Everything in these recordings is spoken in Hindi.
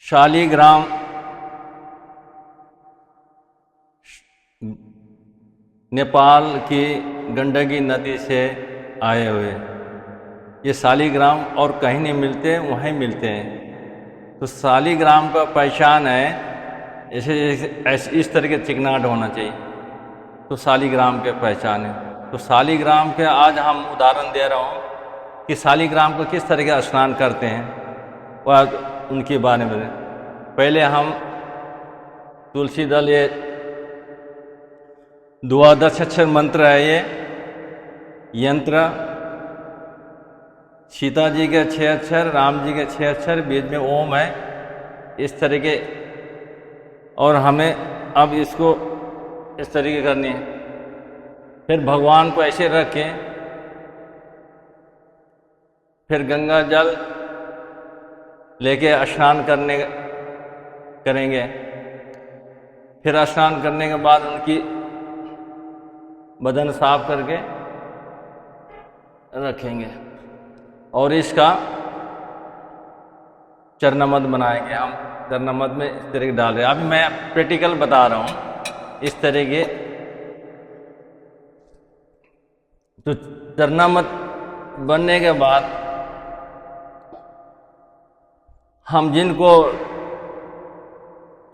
शालिग्राम नेपाल की गंडकी नदी से आए हुए। ये शालिग्राम और कहीं नहीं मिलते, वहीं मिलते हैं। तो शालिग्राम का पहचान है ऐसे इस तरह के चिकनाहट होना चाहिए, तो शालिग्राम के पहचान है। तो शालिग्राम के आज हम उदाहरण दे रहा हूँ कि शालिग्राम को किस तरह के स्नान करते हैं और उनके बारे में। पहले हम तुलसी दल, ये द्वादश अक्षर मंत्र है, ये यंत्र सीता जी के 6 अक्षर, राम जी के 6 अक्षर, बीच में ओम है, इस तरह के। और हमें अब इसको इस तरीके करनी है। फिर भगवान को ऐसे रखें, फिर गंगा जल लेके स्नान करेंगे। फिर स्नान करने के बाद उनकी बदन साफ करके रखेंगे और इसका चरणामृत बनाएंगे। हम चरणामृत में इस तरह के डाल रहे हैं। अभी मैं प्रैक्टिकल बता रहा हूँ इस तरह के। तो चरणामृत बनने के बाद हम जिनको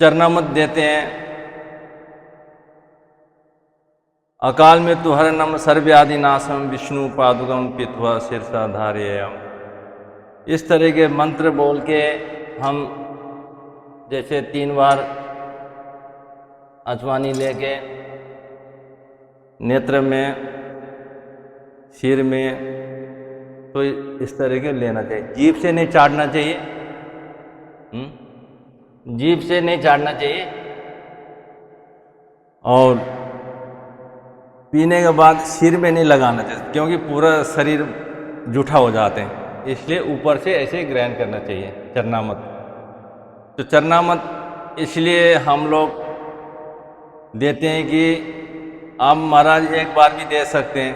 चरणामृत देते हैं, अकाल मृत्यु हरणम सर्वव्याधि नाशम विष्णु पादुकम पीत्वा शीर्षा धारयेयम, इस तरह के मंत्र बोल के हम जैसे 3 बार अजवानी लेके नेत्र में, सिर में, तो इस तरह के लेना चाहिए। जीभ से नहीं चाटना चाहिए, जीभ से नहीं चाटना चाहिए। और पीने के बाद सिर में नहीं लगाना चाहिए, क्योंकि पूरा शरीर जूठा हो जाते हैं, इसलिए ऊपर से ऐसे ग्रहण करना चाहिए चरणामृत। तो चरणामृत इसलिए हम लोग देते हैं कि आप महाराज 1 बार भी दे सकते हैं,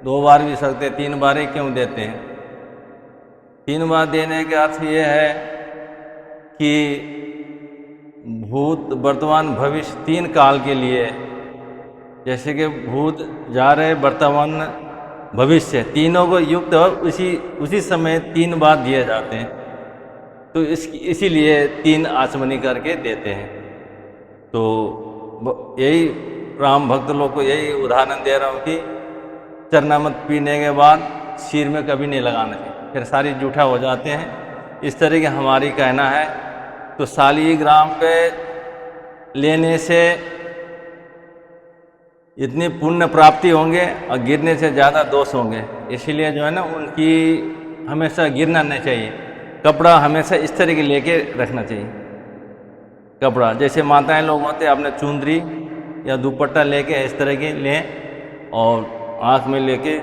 2 बार भी सकते हैं, 3 बार ही क्यों देते हैं? 3 बार देने का अर्थ ये है कि भूत, वर्तमान, भविष्य 3 काल के लिए, जैसे कि भूत जा रहे, वर्तमान, भविष्य, तीनों को युक्त और उसी समय 3 बार दिए जाते हैं। तो इसीलिए 3 आचमनी करके देते हैं। तो यही राम भक्त लोग को यही उदाहरण दे रहा हूँ कि चरणामृत पीने के बाद सिर में कभी नहीं लगाना चाहिए, फिर सारी जूठा हो जाते हैं। इस तरह की हमारी कहना है। तो शालिग्राम पे लेने से इतनी पुण्य प्राप्ति होंगे और गिरने से ज़्यादा दोष होंगे, इसीलिए जो है ना, उनकी हमेशा गिरना नहीं चाहिए। कपड़ा हमेशा इस तरह के लेके रखना चाहिए। कपड़ा जैसे माताएं लोग होते हैं, अपने चुंदरी या दुपट्टा लेके इस तरह के लें और आँख में लेके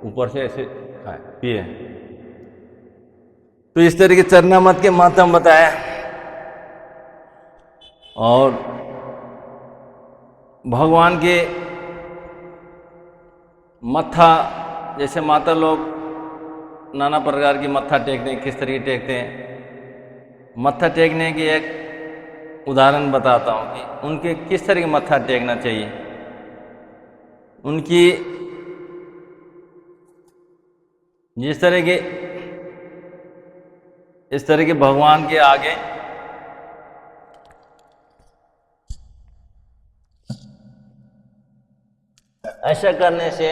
ऊपर से ऐसे खाएं, पिए। तो इस तरह के चरणामृत के माध्यम बताया। और भगवान के मत्था, जैसे माता लोग नाना प्रकार की मत्था टेकते हैं, किस तरीके टेकते हैं। मत्था टेकने की एक उदाहरण बताता हूँ कि उनके किस तरह की मत्था टेकना चाहिए। उनकी जिस तरह के, इस तरह के भगवान के आगे ऐसा करने से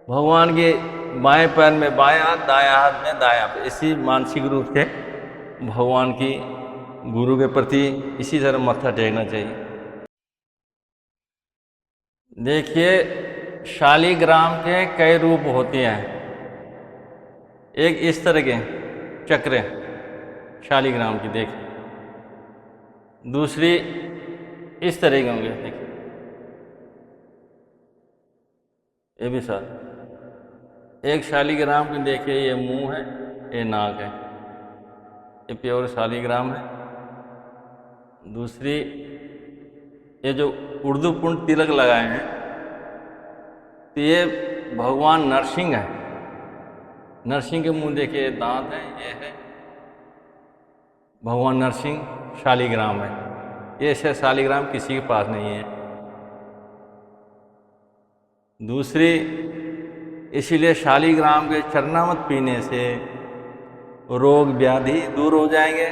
भगवान के बाएं पैर में बाएं हाथ, दायां हाथ में दायां पैर, इसी मानसिक रूप से भगवान की, गुरु के प्रति इसी तरह मत्था टेकना चाहिए। देखिए, शालिग्राम के कई रूप होते हैं। एक इस तरह के चक्र शालिग्राम की, देखिए। दूसरी इस तरह के होंगे, देखिए, ये भी सर। एक शालिग्राम की देखिए, ये मुंह है, ये नाक है, ये प्योर शालिग्राम है। दूसरी, ये जो उर्दू पुंड तिलक लगाए हैं, तो ये भगवान नरसिंह है। नरसिंह के मुंह देखिए, दांत है, ये है, भगवान नरसिंह शालिग्राम है। ये ऐसा शालिग्राम किसी के पास नहीं है। दूसरी, इसीलिए शालिग्राम के चरणामृत पीने से रोग व्याधि दूर हो जाएंगे,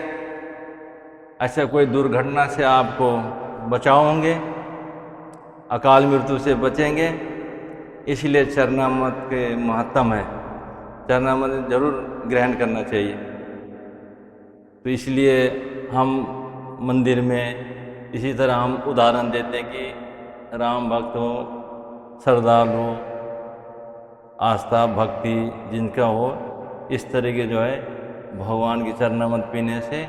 ऐसा कोई दुर्घटना से आपको बचाव होंगे, अकाल मृत्यु से बचेंगे। इसलिए चरणामृत के महत्तम है, चरणामृत जरूर ग्रहण करना चाहिए। तो इसलिए हम मंदिर में इसी तरह हम उदाहरण देते हैं कि राम भक्त हो, श्रद्धालु, आस्था भक्ति जिनका हो, इस तरह के जो है भगवान की चरणामृत पीने से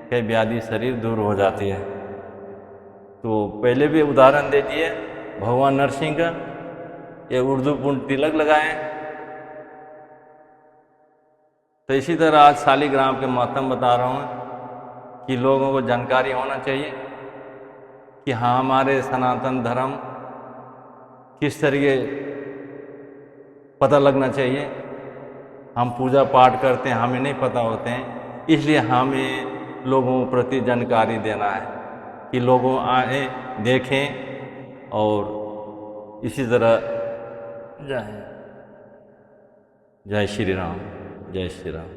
कई व्याधि शरीर दूर हो जाती है। तो पहले भी उदाहरण दे दिए भगवान नरसिंह का, ये उर्दू पूर्ण तिलक लगाए। तो इसी तरह आज शालिग्राम के महत्व बता रहा हूँ कि लोगों को जानकारी होना चाहिए कि हाँ, हमारे सनातन धर्म किस तरीके पता लगना चाहिए। हम पूजा पाठ करते हैं, हमें नहीं पता होते हैं, इसलिए हमें लोगों के प्रति जानकारी देना है कि लोगों आए देखें और इसी तरह जय श्री राम, जय श्री राम।